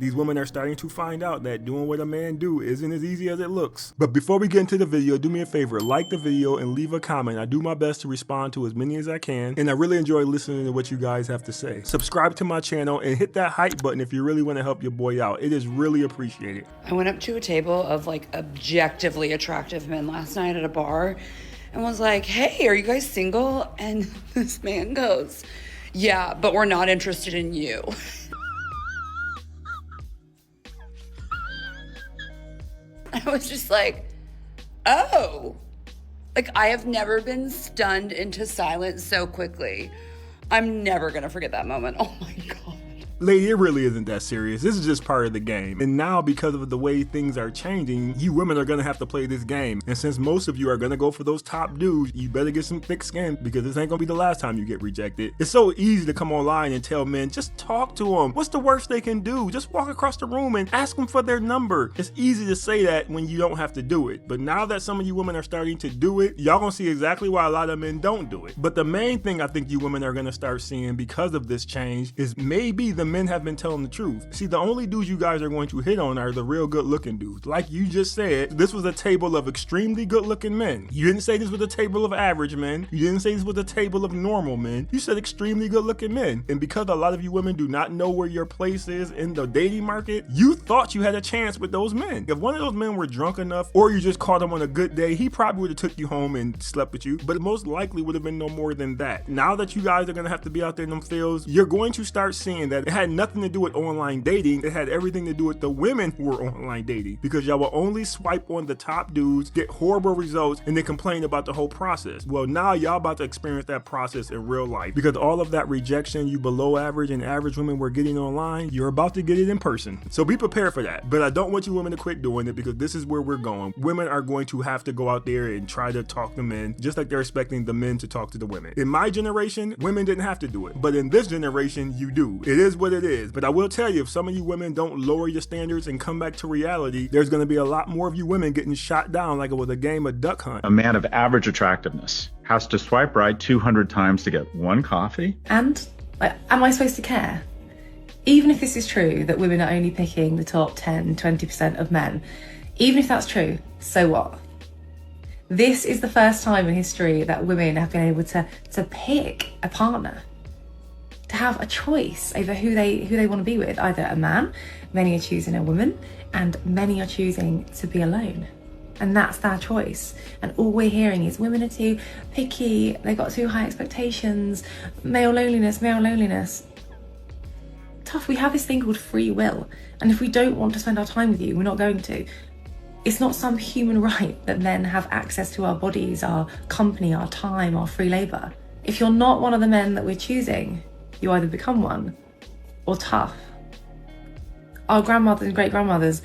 These women are starting to find out that doing what a man do isn't as easy as it looks. But before we get into the video, do me a favor, like the video and leave a comment. I do my best to respond to as many as I can, and I really enjoy listening to what you guys have to say. Subscribe to my channel and hit that hype button if you really want to help your boy out. It is really appreciated. I went up to a table of like objectively attractive men last night at a bar and was like, hey, are you guys single? And this man goes, yeah, but we're not interested in you. I was just like, oh, like I have never been stunned into silence so quickly. I'm never gonna forget that moment. Oh my God. Lady, it really isn't that serious. This is just part of the game. And now, because of the way things are changing, you women are gonna have to play this game. And since most of you are gonna go for those top dudes, you better get some thick skin because this ain't gonna be the last time you get rejected. It's so easy to come online and tell men, just talk to them. What's the worst they can do? Just walk across the room and ask them for their number. It's easy to say that when you don't have to do it. But now that some of you women are starting to do it, y'all gonna see exactly why a lot of men don't do it. But the main thing I think you women are gonna start seeing because of this change is maybe the men have been telling the truth. See, the only dudes you guys are going to hit on are the real good looking dudes. Like you just said, this was a table of extremely good looking men. You didn't say this was a table of average men. You didn't say this was a table of normal men. You said extremely good looking men. And because a lot of you women do not know where your place is in the dating market, you thought you had a chance with those men. If one of those men were drunk enough or you just caught him on a good day, he probably would have took you home and slept with you, but it most likely would have been no more than that. Now that you guys are going to have to be out there in them fields, you're going to start seeing that it had nothing to do with online dating. It had everything to do with the women who were online dating, because y'all will only swipe on the top dudes, get horrible results, and then complain about the whole process. Well, now y'all about to experience that process in real life, because all of that rejection you below average and average women were getting online, you're about to get it in person. So be prepared for that. But I don't want you women to quit doing it, because this is where we're going. Women are going to have to go out there and try to talk to men, just like they're expecting the men to talk to the women. In my generation, women didn't have to do it, but in this generation, you do. It is what it is. But I will tell you, if some of you women don't lower your standards and come back to reality, there's going to be a lot more of you women getting shot down like it was a game of duck hunt. A man of average attractiveness has to swipe right 200 times to get one coffee. And am I supposed to care? Even if this is true, that women are only picking the top 10, 20% of men, even if that's true, so what? This is the first time in history that women have been able to pick a partner, to have a choice over who they want to be with, either a man, many are choosing a woman, and many are choosing to be alone. And that's their choice. And all we're hearing is women are too picky, they got too high expectations, male loneliness. Tough, we have this thing called free will. And if we don't want to spend our time with you, we're not going to. It's not some human right that men have access to our bodies, our company, our time, our free labor. If you're not one of the men that we're choosing, you either become one or tough. Our grandmothers and great grandmothers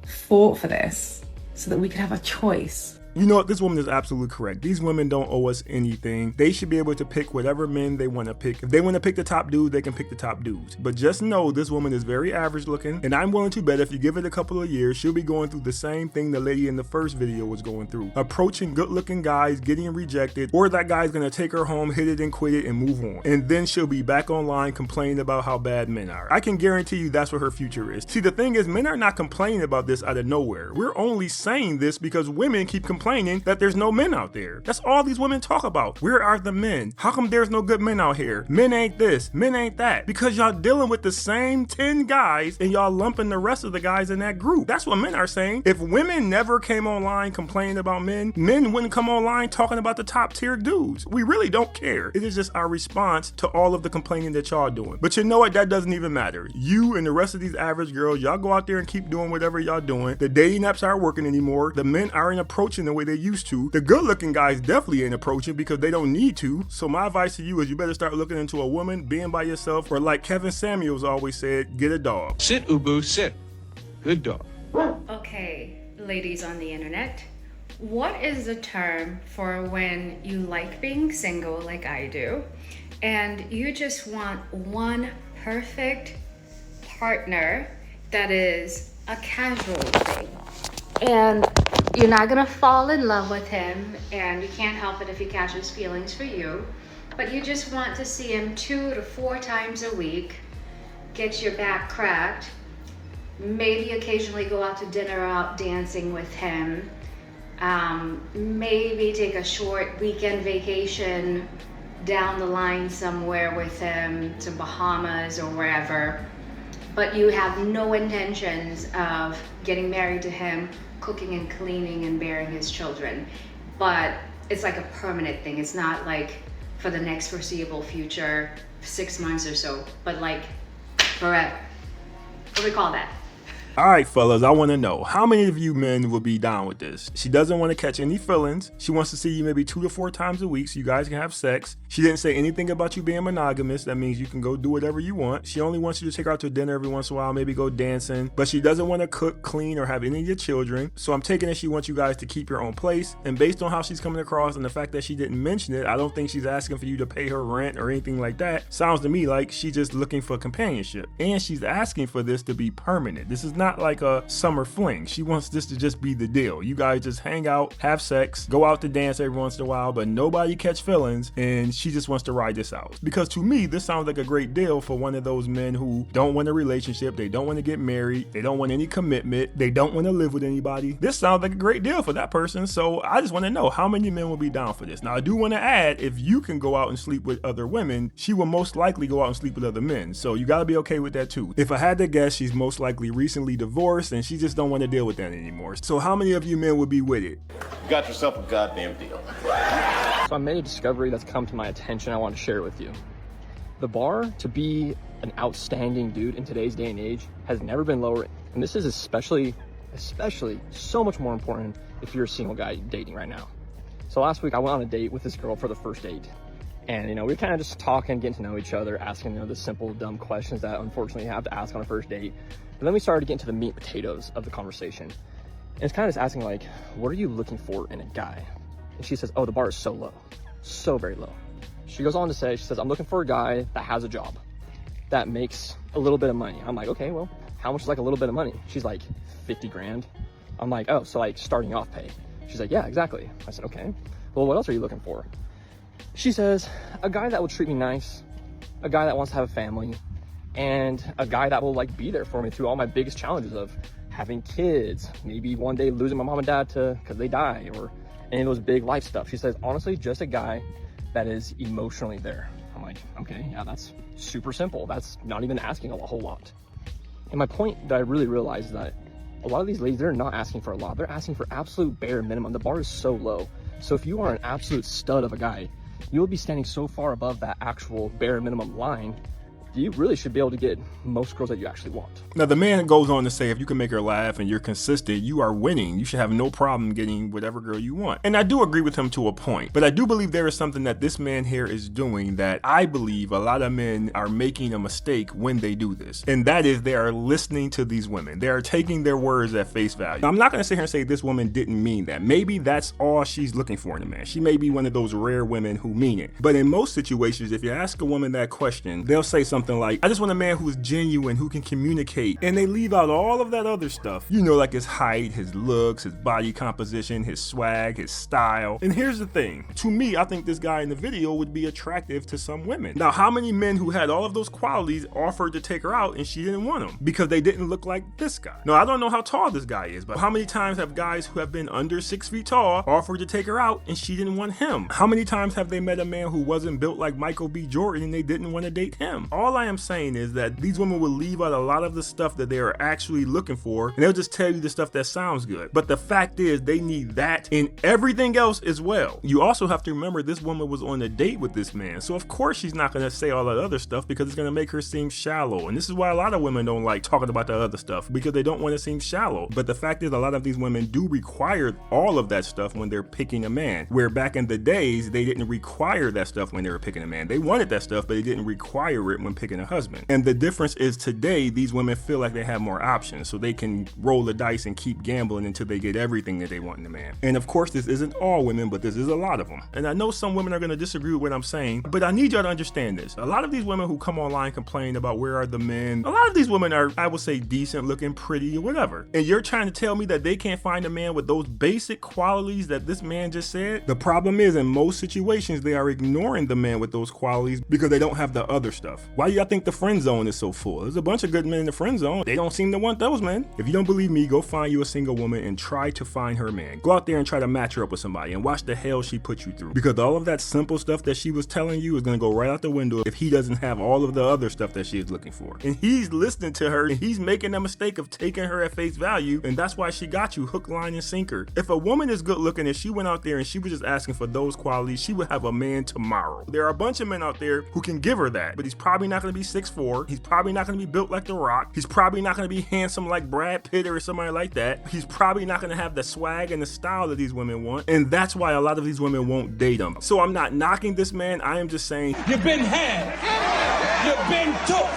fought for this so that we could have a choice. You know what? This woman is absolutely correct. These women don't owe us anything. They should be able to pick whatever men they want to pick. If they want to pick the top dude, they can pick the top dudes. But just know this woman is very average looking, and I'm willing to bet if you give it a couple of years, she'll be going through the same thing the lady in the first video was going through. Approaching good looking guys, getting rejected, or that guy's gonna take her home, hit it and quit it and move on. And then she'll be back online complaining about how bad men are. I can guarantee you that's what her future is. See, the thing is, men are not complaining about this out of nowhere. We're only saying this because women keep complaining that there's no men out there. That's all these women talk about. Where are the men? How come there's no good men out here? Men ain't this, men ain't that. Because y'all dealing with the same 10 guys and y'all lumping the rest of the guys in that group. That's what men are saying. If women never came online complaining about men, men wouldn't come online talking about the top tier dudes. We really don't care. It is just our response to all of the complaining that y'all doing. But you know what? That doesn't even matter. You and the rest of these average girls, y'all go out there and keep doing whatever y'all doing. The dating apps aren't working anymore. The men aren't approaching the way they used to. The good looking guys definitely ain't approaching because they don't need to. So my advice to you is you better start looking into a woman, being by yourself, or like Kevin Samuels always said, get a dog. Sit, Ubu, sit. Good dog. Okay, ladies on the internet, what is the term for when you like being single like I do, and you just want one perfect partner that is a casual thing? And you're not gonna fall in love with him, and you can't help it if he catches feelings for you, but you just want to see him 2 to 4 times a week, get your back cracked, maybe occasionally go out to dinner or out dancing with him, maybe take a short weekend vacation down the line somewhere with him to Bahamas or wherever, but you have no intentions of getting married to him, cooking and cleaning and bearing his children. But it's like a permanent thing. It's not like for the next foreseeable future, 6 months or so, but like forever. What do we call that? All right, fellas, I want to know, how many of you men will be down with this? She doesn't want to catch any feelings. She wants to see you maybe 2 to 4 times a week so you guys can have sex. She didn't say anything about you being monogamous. That means you can go do whatever you want. She only wants you to take her out to dinner every once in a while, maybe go dancing. But she doesn't want to cook, clean, or have any of your children. So I'm taking it she wants you guys to keep your own place. And based on how she's coming across and the fact that she didn't mention it, I don't think she's asking for you to pay her rent or anything like that. Sounds to me like she's just looking for companionship. And she's asking for this to be permanent. This is not like a summer fling. She wants this to just be the deal. You guys just hang out, have sex, go out to dance every once in a while, but nobody catch feelings, and she just wants to ride this out. Because to me, this sounds like a great deal for one of those men who don't want a relationship, they don't want to get married, they don't want any commitment, they don't want to live with anybody. This sounds like a great deal for that person, so I just want to know how many men will be down for this. Now, I do want to add, if you can go out and sleep with other women, she will most likely go out and sleep with other men, so you got to be okay with that too. If I had to guess, she's most likely recently divorced, and she just don't want to deal with that anymore. So how many of you men would be with it? You got yourself a goddamn deal. So I made a discovery that's come to my attention. I want to share it with you. The bar to be an outstanding dude in today's day and age has never been lower. And this is especially so much more important if you're a single guy dating right now. So last week I went on a date with this girl for the first date. And, we were kind of just talking, getting to know each other, asking, the simple, dumb questions that unfortunately you have to ask on a first date. But then we started to get into the meat and potatoes of the conversation. And it's kind of just asking, like, what are you looking for in a guy? And she says, oh, the bar is so low, so very low. She goes on to say, she says, I'm looking for a guy that has a job, that makes a little bit of money. I'm like, okay, well, how much is like a little bit of money? She's like, 50 grand. I'm like, oh, so like starting off pay. She's like, yeah, exactly. I said, okay, well, what else are you looking for? She says, a guy that will treat me nice, a guy that wants to have a family, and a guy that will like be there for me through all my biggest challenges of having kids, maybe one day losing my mom and dad because they die, or any of those big life stuff. She says, honestly, just a guy that is emotionally there. I'm like, okay, yeah, that's super simple. That's not even asking a whole lot. And my point that I really realized is that a lot of these ladies, they're not asking for a lot. They're asking for absolute bare minimum. The bar is so low. So if you are an absolute stud of a guy, you'll be standing so far above that actual bare minimum line, you really should be able to get most girls that you actually want. Now, the man goes on to say, if you can make her laugh and you're consistent, you are winning. You should have no problem getting whatever girl you want. And I do agree with him to a point, but I do believe there is something that this man here is doing that I believe a lot of men are making a mistake when they do this. And that is they are listening to these women. They are taking their words at face value. Now, I'm not going to sit here and say this woman didn't mean that. Maybe that's all she's looking for in a man. She may be one of those rare women who mean it. But in most situations, if you ask a woman that question, they'll say something like, I just want a man who's genuine, who can communicate. And they leave out all of that other stuff. Like his height, his looks, his body composition, his swag, his style. And here's the thing. To me, I think this guy in the video would be attractive to some women. Now, how many men who had all of those qualities offered to take her out and she didn't want them because they didn't look like this guy? Now, I don't know how tall this guy is, but how many times have guys who have been under 6 feet tall offered to take her out and she didn't want him? How many times have they met a man who wasn't built like Michael B. Jordan and they didn't want to date him? All I am saying is that these women will leave out a lot of the stuff that they are actually looking for, and they'll just tell you the stuff that sounds good. But the fact is, they need that in everything else as well. You also have to remember this woman was on a date with this man, so of course she's not going to say all that other stuff because it's going to make her seem shallow. And this is why a lot of women don't like talking about the other stuff, because they don't want to seem shallow. But the fact is, a lot of these women do require all of that stuff when they're picking a man, where back in the days they didn't require that stuff when they were picking a man. They wanted that stuff, but they didn't require it when picking a husband. And the difference is today, these women feel like they have more options, so they can roll the dice and keep gambling until they get everything that they want in a man. And of course, this isn't all women, but this is a lot of them. And I know some women are going to disagree with what I'm saying, but I need y'all to understand this. A lot of these women who come online complain about where are the men, a lot of these women are, I would say, decent looking, pretty, or whatever. And you're trying to tell me that they can't find a man with those basic qualities that this man just said? The problem is, in most situations, they are ignoring the man with those qualities because they don't have the other stuff. Why Why do y'all think the friend zone is so full? There's a bunch of good men in the friend zone. They don't seem to want those men. If you don't believe me, go find you a single woman and try to find her man. Go out there and try to match her up with somebody and watch the hell she put you through. Because all of that simple stuff that she was telling you is gonna go right out the window if he doesn't have all of the other stuff that she is looking for. And he's listening to her and he's making the mistake of taking her at face value, and that's why she got you hook, line, and sinker. If a woman is good looking and she went out there and she was just asking for those qualities, she would have a man tomorrow. There are a bunch of men out there who can give her that, but he's probably not gonna be 6'4". He's probably not gonna be built like The Rock. He's probably not gonna be handsome like Brad Pitt or somebody like that. He's probably not gonna have the swag and the style that these women want, and that's why a lot of these women won't date him. So I'm not knocking this man, I am just saying, You've been had. You've been took.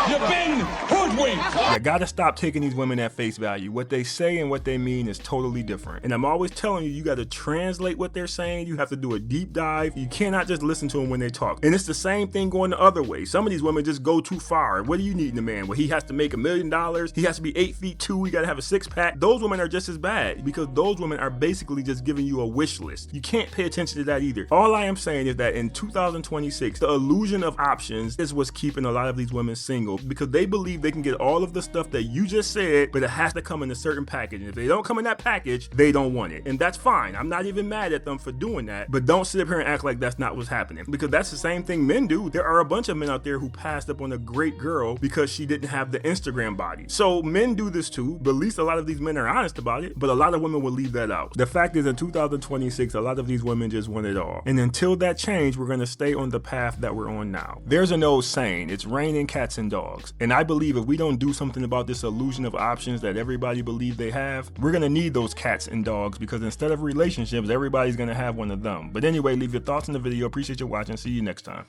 You've been hoodwinked. you gotta stop taking these women at face value. What they say and what they mean is totally different. And I'm always telling you, you gotta translate what they're saying. You have to do a deep dive. You cannot just listen to them when they talk. And it's the same thing going the other way. Some of these women just go too far. What do you need in a man? Well, he has to make $1 million. He has to be 8'2". He gotta have a 6-pack. Those women are just as bad because those women are basically just giving you a wish list. You can't pay attention to that either. All I am saying is that in 2026, the illusion of options is what's keeping a lot of these women single because they believe they can get all of the stuff that you just said, but it has to come in a certain package. And if they don't come in that package, they don't want it. And that's fine. I'm not even mad at them for doing that, but don't sit up here and act like that's not what's happening because that's the same thing men do. There are a bunch of men out there who passed up on a great girl because she didn't have the Instagram body. So men do this too, but at least a lot of these men are honest about it, but a lot of women will leave that out. The fact is in 2026, a lot of these women just want it all. And until that change, we're going to stay on the path that we're on now. There's an old saying, it's raining cats and dogs. And I believe if we don't do something about this illusion of options that everybody believes they have, we're going to need those cats and dogs because instead of relationships, everybody's going to have one of them. But anyway, leave your thoughts in the video. Appreciate you watching. See you next time.